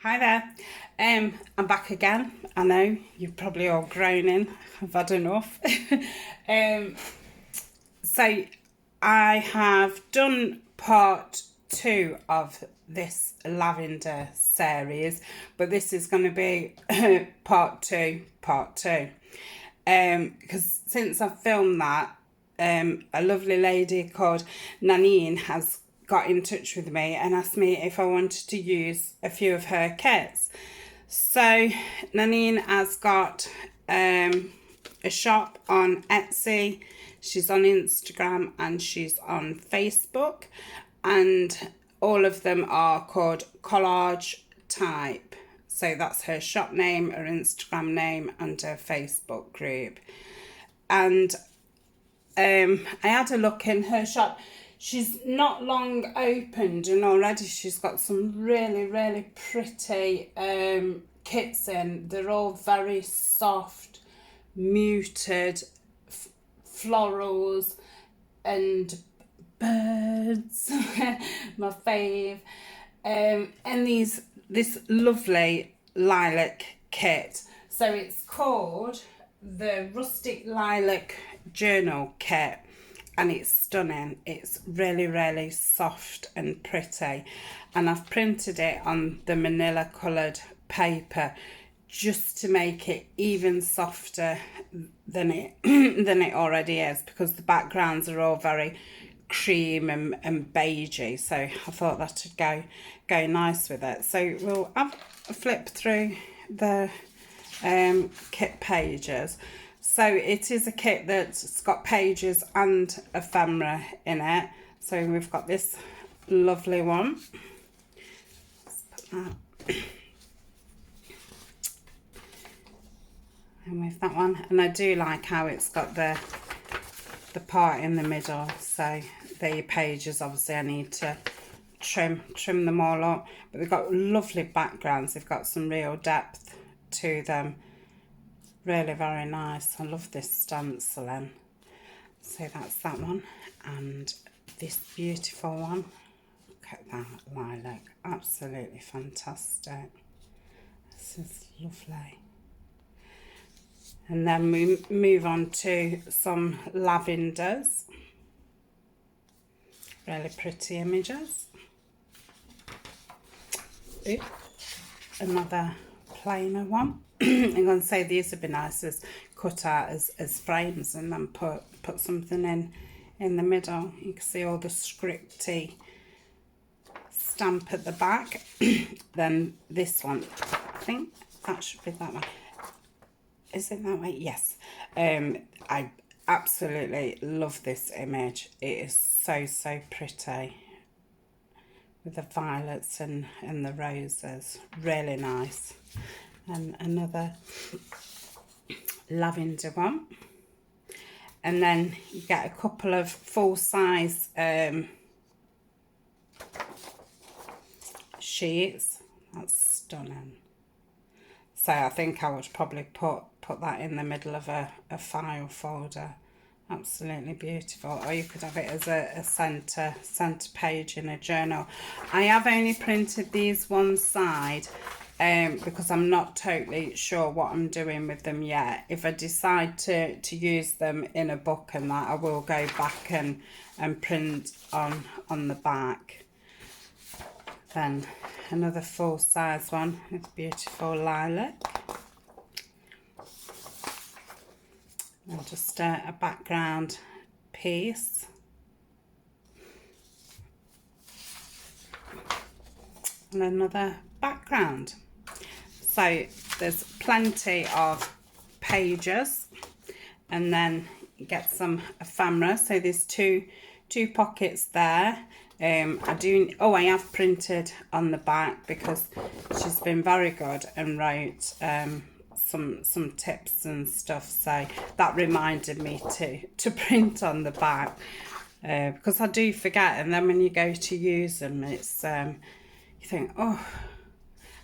Hi there, I'm back again. I know you're probably all groaning, I've had enough. So I have done part 2 of this lavender series, but this is going to be part 2. Because since I've filmed that, a lovely lady called Nanine has got in touch with me and asked me if I wanted to use a few of her kits. So Nanine has got a shop on Etsy, she's on Instagram and she's on Facebook, and all of them are called Collage Type. So that's her shop name, her Instagram name and her Facebook group. And I had a look in her shop. She's not long opened and already she's got some really pretty kits in. They're all very soft, muted florals and birds, my fave. And this lovely lilac kit. So it's called the Rustic Lilac Journal Kit, and it's stunning. It's really soft and pretty, and I've printed it on the manila coloured paper just to make it even softer than it already is, because the backgrounds are all very cream and beigey, so I thought that would go nice with it. So we'll have a flip through the kit pages. So it is a kit that's got pages and ephemera in it. So we've got this lovely one. Let's put that. And with that one, and I do like how it's got the part in the middle. So the pages, obviously I need to trim them all up, but they've got lovely backgrounds. They've got some real depth to them. Really very nice. I love this stenciling. So that's that one, and this beautiful one. Look at that lilac, absolutely fantastic. This is lovely. And then we move on to some lavenders. Really pretty images. Ooh, another plainer one. I'm going to say these would be nice as cut out as frames, and then put something in the middle. You can see all the scripty stamp at the back. Then this one, I think that should be that one. Is it that way? Yes. I absolutely love this image. It is so pretty with the violets and the roses. Really nice. And another lavender one, and then you get a couple of full-size sheets. That's stunning. So I think I would probably put that in the middle of a file folder. Absolutely beautiful. Or you could have it as a centre page in a journal. I have only printed these one side because I'm not totally sure what I'm doing with them yet. If I decide to use them in a book and that, I will go back and print on the back. Then another full-size one with beautiful lilac. And just a background piece. And another background. So there's plenty of pages, and then you get some ephemera. So there's two pockets there. I have printed on the back because she's been very good and wrote some tips and stuff. So that reminded me to print on the back because I do forget, and then when you go to use them, it's you think, oh.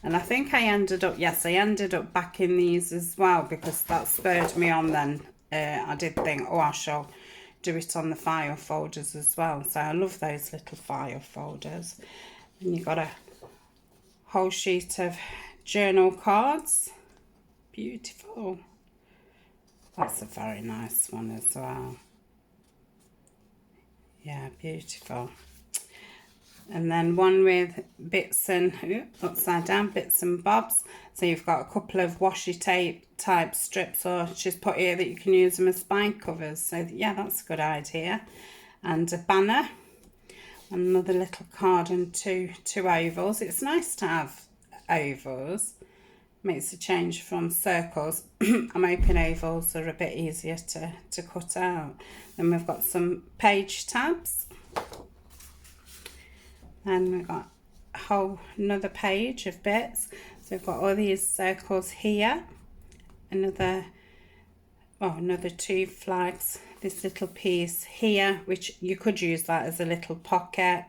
And I think I ended up backing these as well, because that spurred me on then. I did think, oh, I shall do it on the file folders as well. So I love those little file folders. And you've got to whole sheet of journal cards. Beautiful. That's a very nice one as well. Yeah, beautiful. And then one with bits and upside down bits and bobs. So you've got a couple of washi tape type strips, or she's put here that you can use them as spine covers. So yeah, that's a good idea. And a banner, another little card, and two ovals. It's nice to have ovals. Makes a change from circles. I'm hoping ovals are a bit easier to cut out. Then we've got some page tabs. And we've got a whole another page of bits. So we've got all these circles here. Another two flags. This little piece here, which you could use that as a little pocket.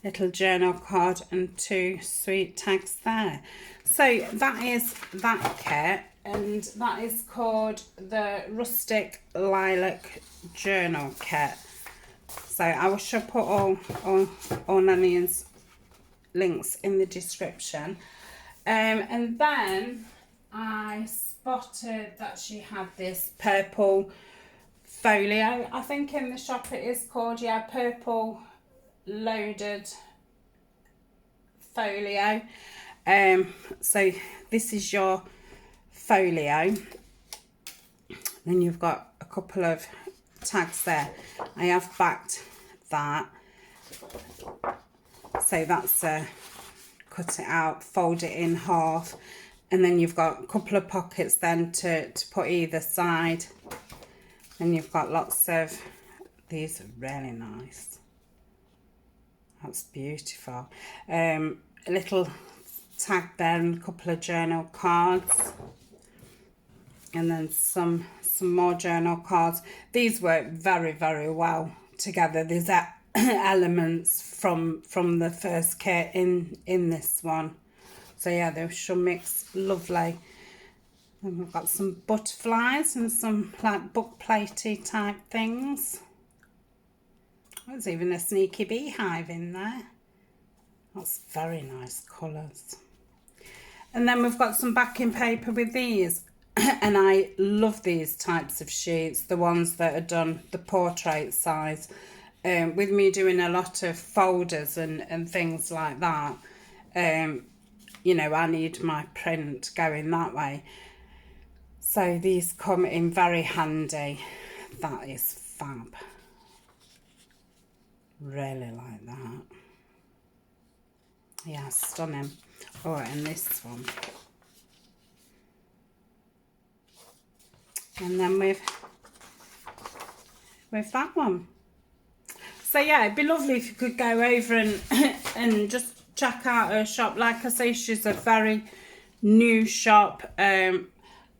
Little journal card and two sweet tags there. So that is that kit, and that is called the Rustic Lilac Journal Kit. So I shall put all Nanny's links in the description. And then I spotted that she had this purple folio. I think in the shop it is called, yeah, purple loaded folio. So this is your folio. Then you've got a couple of tags there. I have backed that, so that's cut it out, fold it in half, and then you've got a couple of pockets then to put either side. And you've got lots of these, are really nice. That's beautiful. A little tag there and a couple of journal cards, and then some more journal cards. These work very, very well together. There's elements from the first kit in this one, so yeah, they shall mix lovely. Then we've got some butterflies and some like book platey type things. There's even a sneaky beehive in there. That's very nice colours. And then we've got some backing paper with these. And I love these types of sheets, the ones that are done the portrait size. With me doing a lot of folders and things like that, you know, I need my print going that way. So these come in very handy. That is fab. Really like that. Yeah, stunning. Oh, and this one. And then with that one. So yeah, it'd be lovely if you could go over and just check out her shop. Like I say, she's a very new shop, and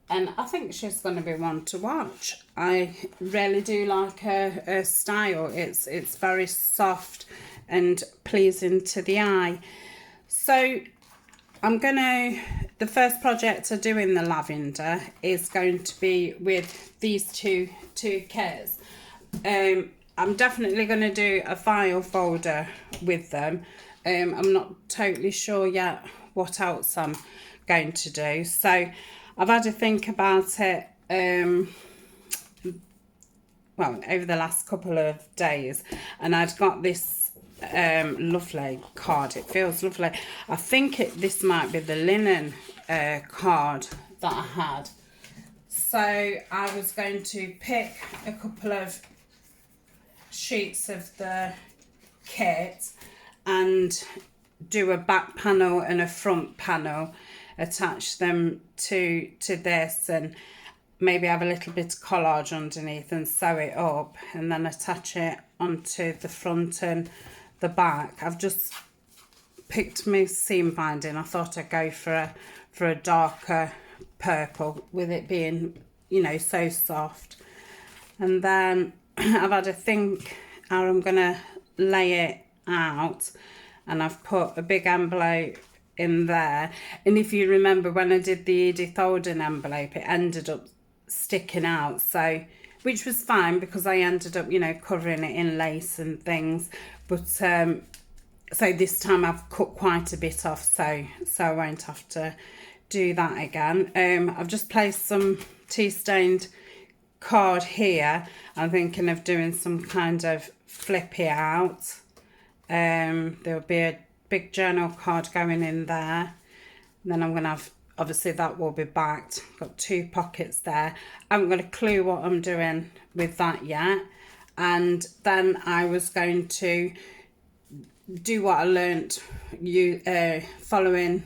I think she's going to be one to watch. I really do like her style. It's very soft and pleasing to the eye. So the first project I do in the lavender is going to be with these two kits. I'm definitely going to do a file folder with them. I'm not totally sure yet what else I'm going to do. So I've had to think about it, well, over the last couple of days, and I'd got this lovely card. It feels lovely. I think this might be the linen card that I had. So I was going to pick a couple of sheets of the kit and do a back panel and a front panel, attach them to this, and maybe have a little bit of collage underneath and sew it up, and then attach it onto the front and the back. I've just picked my seam binding. I thought I'd go for a darker purple, with it being, you know, so soft. And then I've had to think how I'm gonna lay it out, and I've put a big envelope in there. And if you remember, when I did the Edith Holden envelope, it ended up sticking out, so, which was fine because I ended up, you know, covering it in lace and things. But so this time I've cut quite a bit off, so I won't have to do that again. I've just placed some tea stained card here. I'm thinking of doing some kind of flip it out. There'll be a big journal card going in there. And then I'm going to have, obviously that will be backed. Got 2 pockets there. I haven't got a clue what I'm doing with that yet. And then I was going to do what I learnt following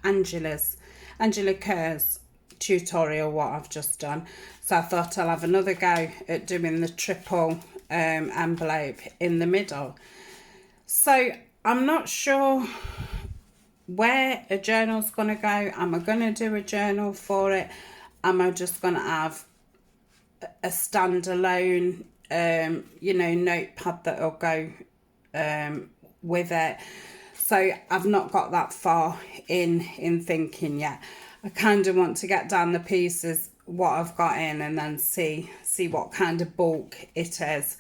Angela Kerr's tutorial, what I've just done. So I thought I'll have another go at doing the triple envelope in the middle. So I'm not sure where a journal's going to go. Am I going to do a journal for it? Am I just going to have a standalone notepad that'll go with it? So I've not got that far in thinking yet. I kind of want to get down the pieces, what I've got in, and then see what kind of bulk it is.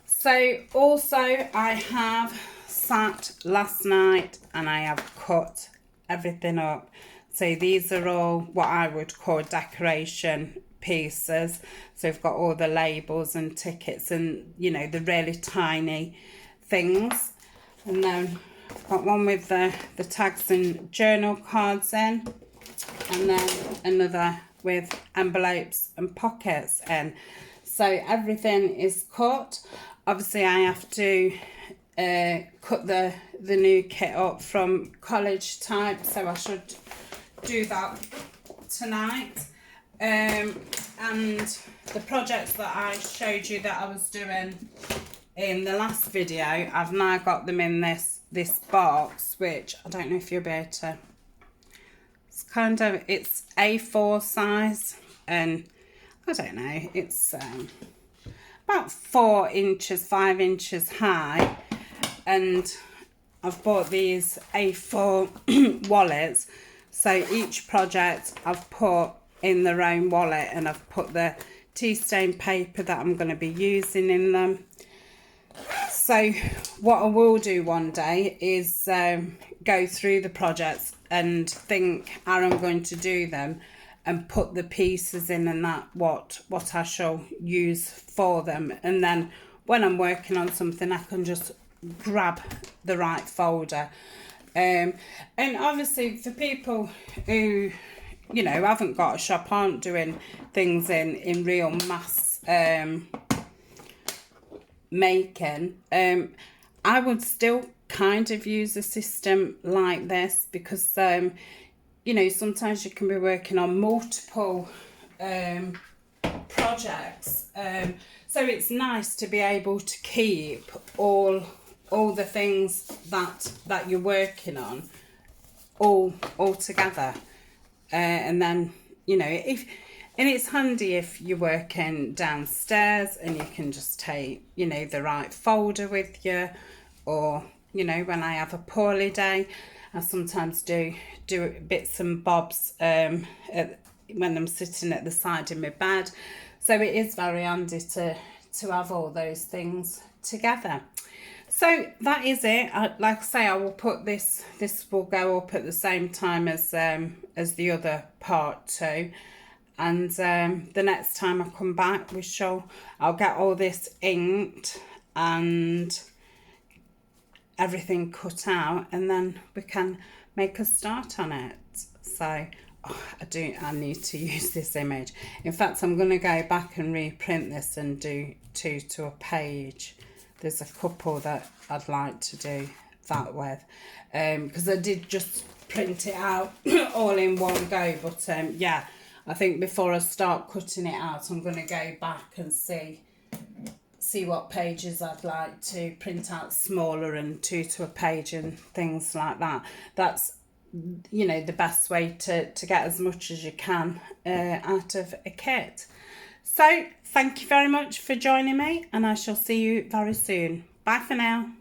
So also I have sat last night and I have cut everything up. So these are all what I would call decoration pieces. So we've got all the labels and tickets and, you know, the really tiny things. And then I've got one with the tags and journal cards in. And then another with envelopes and pockets in. So everything is cut. Obviously I have to cut the new kit up from college type, so I should do that tonight. And the projects that I showed you that I was doing in the last video, I've now got them in this box, which I don't know if you'll be able to. It's A4 size, and I don't know, it's about 4 inches, 5 inches high. And I've bought these A4 wallets, so each project I've put in their own wallet, and I've put the tea stain paper that I'm going to be using in them. So what I will do one day is go through the projects and think how I'm going to do them, and put the pieces in and that what I shall use for them. And then when I'm working on something, I can just grab the right folder. And obviously for people who, you know, haven't got a shop, aren't doing things in real mass making, I would still kind of use a system like this, because you know, sometimes you can be working on multiple projects, so it's nice to be able to keep all the things that you're working on all together, and then, you know, and it's handy if you're working downstairs and you can just take, you know, the right folder with you. Or, you know, when I have a poorly day, I sometimes do bits and bobs when I'm sitting at the side of my bed. So it is very handy to have all those things together. So that is it. Like I say, I will put this will go up at the same time as the other part too. And the next time I come back, I'll get all this inked and everything cut out, and then we can make a start on it. So I need to use this image. In fact, I'm going to go back and reprint this and do 2 to a page. There's a couple that I'd like to do that with, because I did just print it out all in one go. But yeah, I think before I start cutting it out, I'm going to go back and see what pages I'd like to print out smaller and 2 to a page and things like that. That's, you know, the best way to get as much as you can out of a kit. So thank you very much for joining me, and I shall see you very soon. Bye for now.